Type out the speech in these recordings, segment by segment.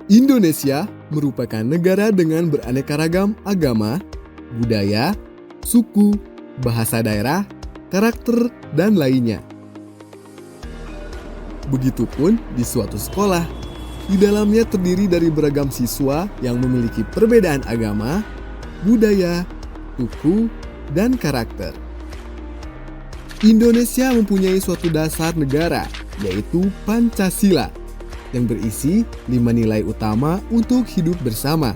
Indonesia merupakan negara dengan beraneka ragam agama, budaya, suku, bahasa daerah, karakter, dan lainnya. Begitupun di suatu sekolah, di dalamnya terdiri dari beragam siswa yang memiliki perbedaan agama, budaya, suku, dan karakter. Indonesia mempunyai suatu dasar negara, yaitu Pancasila, yang berisi 5 nilai utama untuk hidup bersama.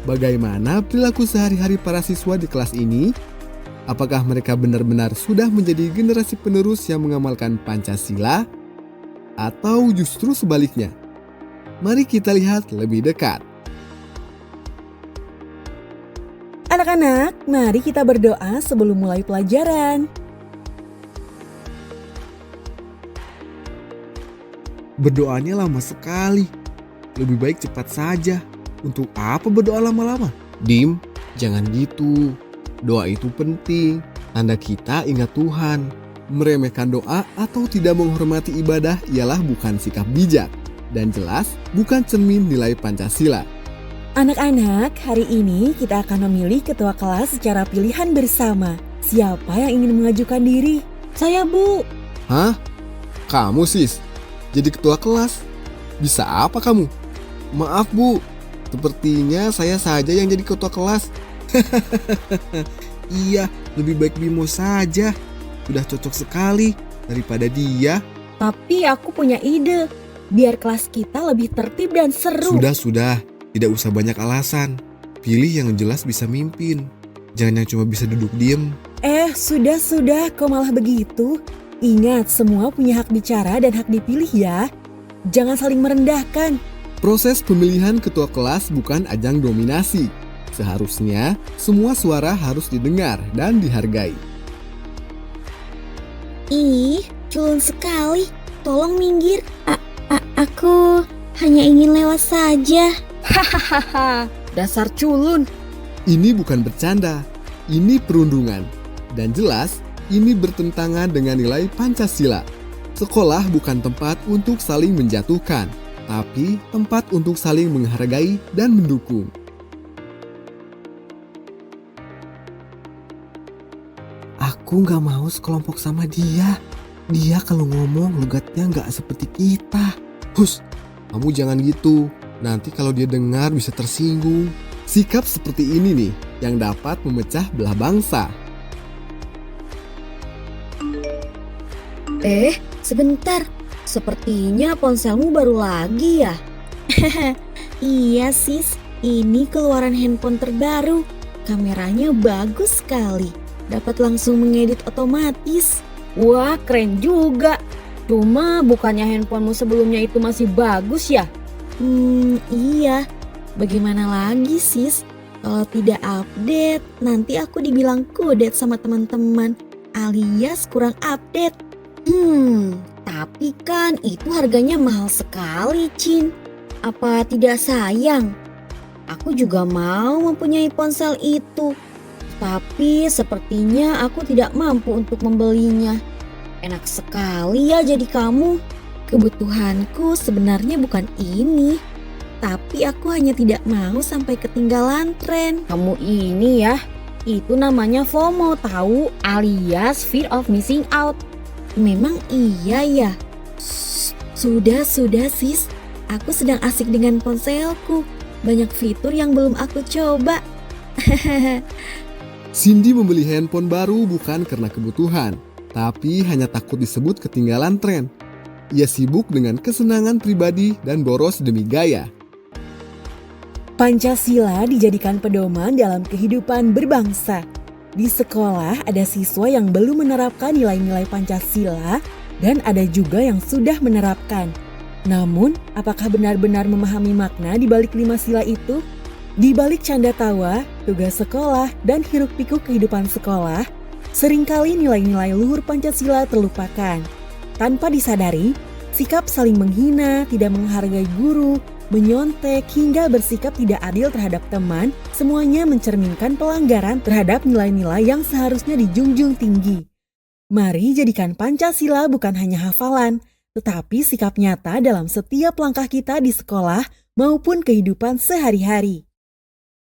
Bagaimana perilaku sehari-hari para siswa di kelas ini? Apakah mereka benar-benar sudah menjadi generasi penerus yang mengamalkan Pancasila? Atau justru sebaliknya? Mari kita lihat lebih dekat. Anak-anak, mari kita berdoa sebelum mulai pelajaran. Berdoanya lama sekali. Lebih baik cepat saja. Untuk apa berdoa lama-lama? Dim, jangan gitu. Doa itu penting. Tanda kita ingat Tuhan. Meremehkan doa atau tidak menghormati ibadah ialah bukan sikap bijak. Dan jelas bukan cermin nilai Pancasila. Anak-anak, hari ini kita akan memilih ketua kelas secara pilihan bersama. Siapa yang ingin mengajukan diri? Saya, Bu. Hah? Kamu, Sis? Jadi ketua kelas? Bisa apa kamu? Maaf, Bu. Sepertinya saya saja yang jadi ketua kelas. Iya, lebih baik Bimo saja. Sudah cocok sekali daripada dia. Tapi aku punya ide. Biar kelas kita lebih tertib dan seru. Sudah. Tidak usah banyak alasan. Pilih yang jelas bisa mimpin. Jangan yang cuma bisa duduk diem. Sudah. Kok malah begitu? Ingat, semua punya hak bicara dan hak dipilih ya. Jangan saling merendahkan. Proses pemilihan ketua kelas bukan ajang dominasi. Seharusnya semua suara harus didengar dan dihargai. Ih, culun sekali. Tolong minggir. Aku hanya ingin lewat saja. Hahaha, dasar culun. Ini bukan bercanda, ini perundungan. Dan jelas, ini bertentangan dengan nilai Pancasila. Sekolah bukan tempat untuk saling menjatuhkan, tapi tempat untuk saling menghargai dan mendukung. Aku gak mau sekelompok sama dia. Dia kalau ngomong logatnya gak seperti kita. Hus, kamu jangan gitu. Nanti kalau dia dengar bisa tersinggung. Sikap seperti ini nih yang dapat memecah belah bangsa. Sebentar. Sepertinya ponselmu baru lagi ya? Iya sis, ini keluaran handphone terbaru. Kameranya bagus sekali. Dapat langsung mengedit otomatis. Wah, keren juga. Cuma bukannya handphonemu sebelumnya itu masih bagus ya? Iya. Bagaimana lagi sis? Kalau tidak update, nanti aku dibilang kudet sama teman-teman, alias kurang update. Tapi kan itu harganya mahal sekali, Cin. Apa tidak sayang? Aku juga mau mempunyai ponsel itu. Tapi sepertinya aku tidak mampu untuk membelinya. Enak sekali ya jadi kamu. Kebutuhanku sebenarnya bukan ini. Tapi aku hanya tidak mau sampai ketinggalan tren. Kamu ini ya, itu namanya FOMO tahu, alias fear of missing out. Memang iya ya. Sudah sis. Aku sedang asik dengan ponselku. Banyak fitur yang belum aku coba. Cindy membeli handphone baru bukan karena kebutuhan, tapi hanya takut disebut ketinggalan tren. Ia sibuk dengan kesenangan pribadi dan boros demi gaya. Pancasila dijadikan pedoman dalam kehidupan berbangsa. Di sekolah ada siswa yang belum menerapkan nilai-nilai Pancasila dan ada juga yang sudah menerapkan. Namun, apakah benar-benar memahami makna di balik 5 sila itu? Di balik canda tawa, tugas sekolah, dan hiruk-pikuk kehidupan sekolah, seringkali nilai-nilai luhur Pancasila terlupakan. Tanpa disadari, sikap saling menghina, tidak menghargai guru, menyontek, hingga bersikap tidak adil terhadap teman, semuanya mencerminkan pelanggaran terhadap nilai-nilai yang seharusnya dijunjung tinggi. Mari jadikan Pancasila bukan hanya hafalan, tetapi sikap nyata dalam setiap langkah kita di sekolah maupun kehidupan sehari-hari.